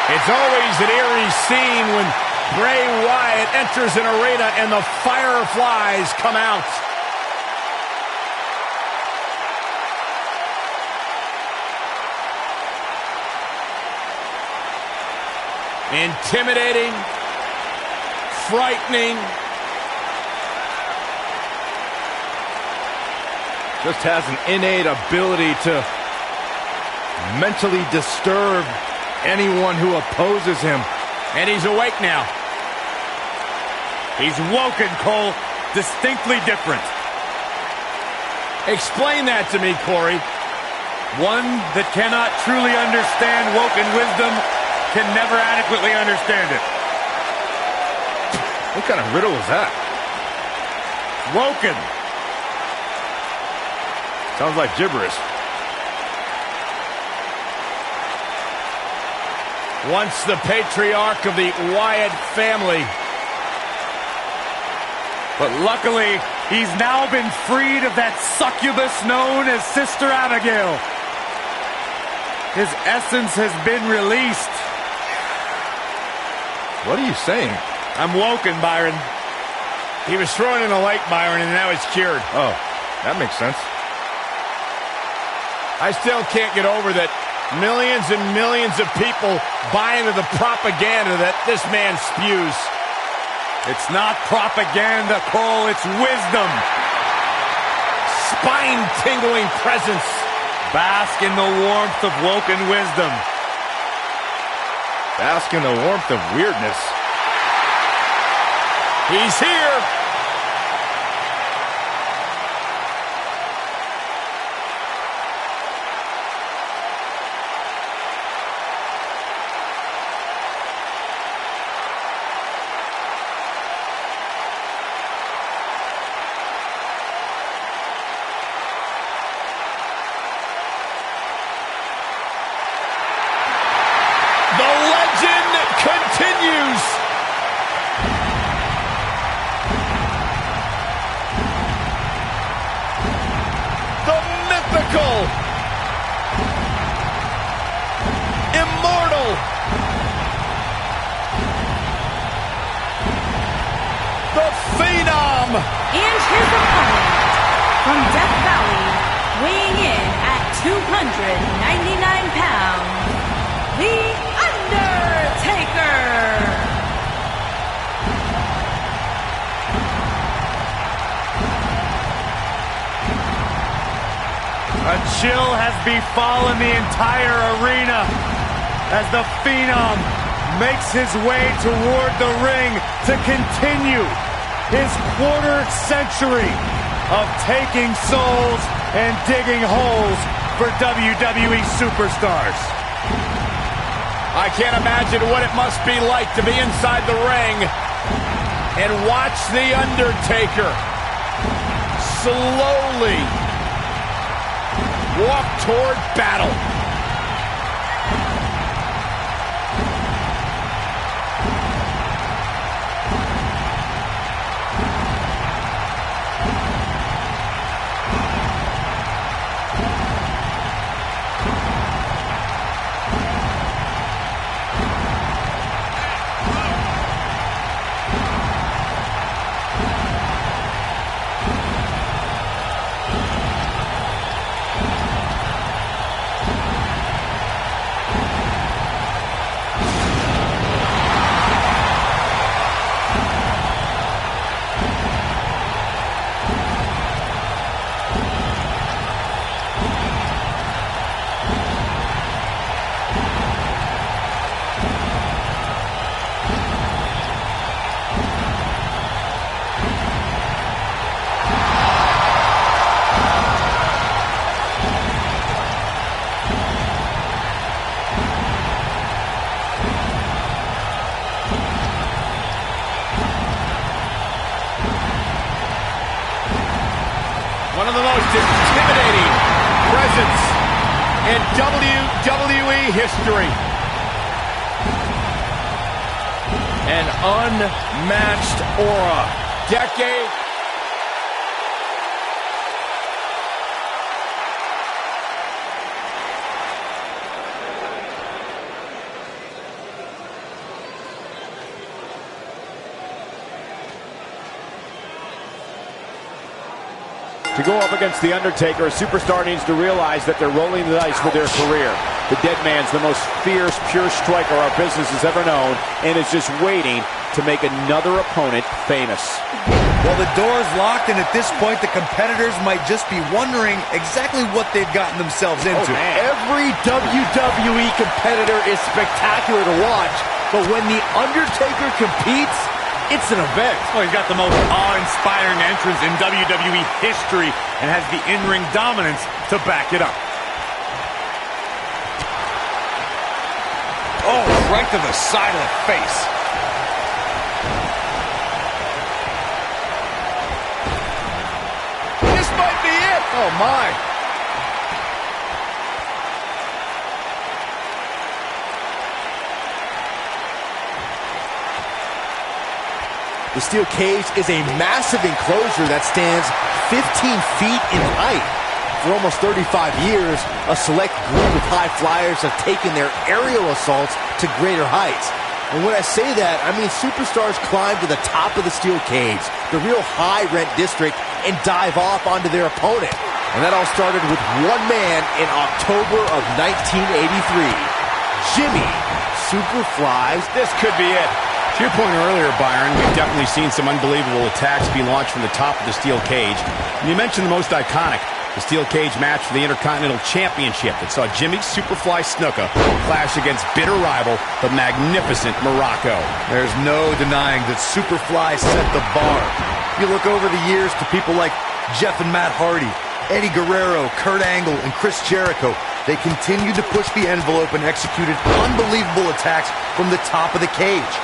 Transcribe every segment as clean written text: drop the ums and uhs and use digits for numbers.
It's always an eerie scene when Bray Wyatt enters an arena and the fireflies come out. Intimidating, frightening. Just has an innate ability to mentally disturb anyone who opposes him. And he's awake now. He's woken, Cole. Distinctly different. Explain that to me, Corey. One that cannot truly understand woken wisdom can never adequately understand it. What kind of riddle is that? Woken. Sounds like gibberish. Once the patriarch of the Wyatt family. But luckily, he's now been freed of that succubus known as Sister Abigail. His essence has been released. What are you saying? I'm woken, Byron. He was thrown in a lake, Byron, and now he's cured. Oh, that makes sense. I still can't get over that millions and millions of people buy into the propaganda that this man spews. It's not propaganda, Cole. It's wisdom. Spine-tingling presence. Bask in the warmth of woken wisdom. Bask in the warmth of weirdness. He's here. The legend continues. The mythical, immortal, the phenom. And his opponent, from Death Valley, weighing in at 299 pounds, The Undertaker! A chill has befallen the entire arena as the Phenom makes his way toward the ring to continue his quarter century of taking souls and digging holes for WWE superstars. I can't imagine what it must be like to be inside the ring and watch The Undertaker slowly walk toward battle. One of the most intimidating presence in WWE history. An unmatched aura. Decade. To go up against The Undertaker, a superstar needs to realize that they're rolling the dice with their career. The Dead Man's the most fierce, pure striker our business has ever known, and is just waiting to make another opponent famous. Well, the door's locked, and at this point, the competitors might just be wondering exactly what they've gotten themselves into. Every WWE competitor is spectacular to watch, but when The Undertaker competes, it's an event. Well, he's got the most awe-inspiring entrance in WWE history and has the in-ring dominance to back it up. Oh, right to the side of the face. This might be it. Oh, my. The steel cage is a massive enclosure that stands 15 feet in height. For almost 35 years, a select group of high flyers have taken their aerial assaults to greater heights. And when I say that, I mean superstars climb to the top of the steel cage, the real high-rent district, and dive off onto their opponent. And that all started with one man in October of 1983. Jimmy Superflies. This could be it. To your point earlier, Byron, we've definitely seen some unbelievable attacks be launched from the top of the steel cage. And you mentioned the most iconic, the steel cage match for the Intercontinental Championship that saw Jimmy Superfly Snuka clash against bitter rival, the magnificent Morocco. There's no denying that Superfly set the bar. You look over the years to people like Jeff and Matt Hardy, Eddie Guerrero, Kurt Angle, and Chris Jericho. They continued to push the envelope and executed unbelievable attacks from the top of the cage.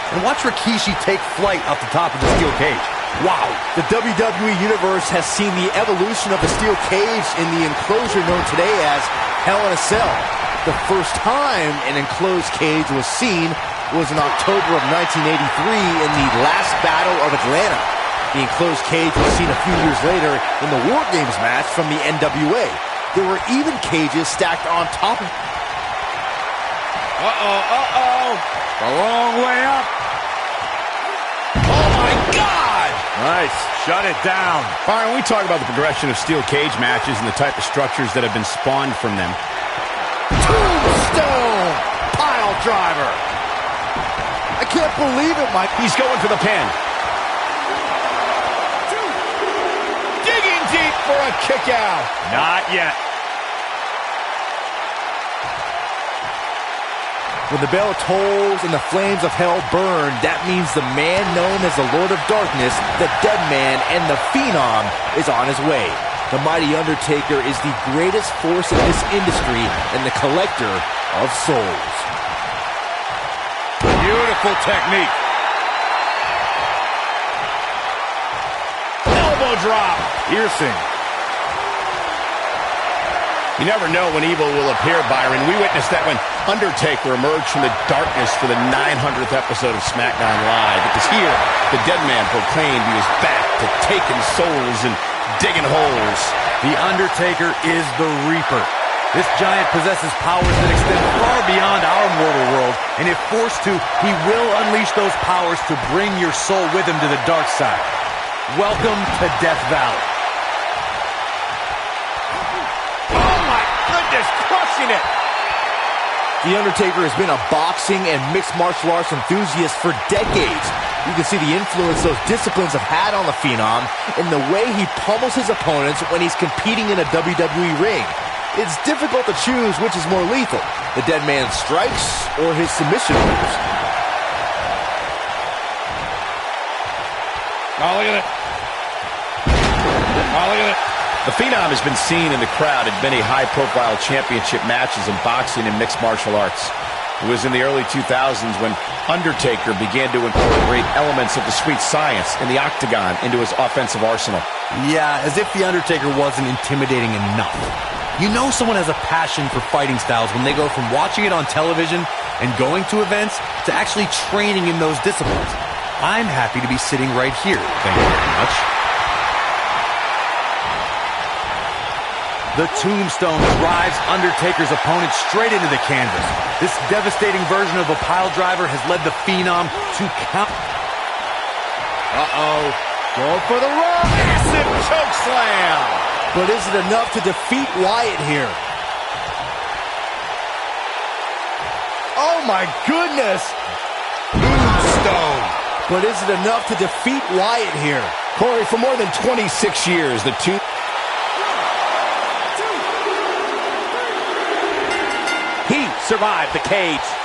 And watch Rikishi take flight off the top of the steel cage. Wow. The WWE Universe has seen the evolution of the steel cage in the enclosure known today as Hell in a Cell. The first time an enclosed cage was seen was in October of 1983 in the last Battle of Atlanta. The enclosed cage was seen a few years later in the War Games match from the NWA. There were even cages stacked on top of... The long way up. Oh, my God! Nice. Shut it down. Byron, we talk about the progression of steel cage matches and the type of structures that have been spawned from them. Tombstone pile driver. I can't believe it, Mike. He's going for the pin. Digging deep for a kick out. Not yet. When the bell tolls and the flames of hell burn, that means the man known as the Lord of Darkness, the Dead Man, and the Phenom is on his way. The mighty Undertaker is the greatest force in this industry and the collector of souls. Beautiful technique. Elbow drop. Piercing. You never know when evil will appear, Byron. We witnessed that when Undertaker emerged from the darkness for the 900th episode of SmackDown Live. Because here, the Dead Man proclaimed he was back to taking souls and digging holes. The Undertaker is the Reaper. This giant possesses powers that extend far beyond our mortal world, and if forced to, he will unleash those powers to bring your soul with him to the dark side. Welcome to Death Valley. Crushing it. The Undertaker has been a boxing and mixed martial arts enthusiast for decades. You can see the influence those disciplines have had on the Phenom in the way he pummels his opponents when he's competing in a WWE ring. It's difficult to choose which is more lethal, the Dead Man's strikes or his submission moves. Oh, look at it. Oh, look at it. The Phenom has been seen in the crowd at many high-profile championship matches in boxing and mixed martial arts. It was in the early 2000s when Undertaker began to incorporate elements of the sweet science and the octagon into his offensive arsenal. Yeah, as if The Undertaker wasn't intimidating enough. You know someone has a passion for fighting styles when they go from watching it on television and going to events to actually training in those disciplines. I'm happy to be sitting right here. Thank you very much. The Tombstone drives Undertaker's opponent straight into the canvas. This devastating version of a pile driver has led the Phenom to count. Going for the run. Massive choke slam. But is it enough to defeat Wyatt here? Oh my goodness. Tombstone. But is it enough to defeat Wyatt here? Corey, for more than 26 years, the two... He survived the cage.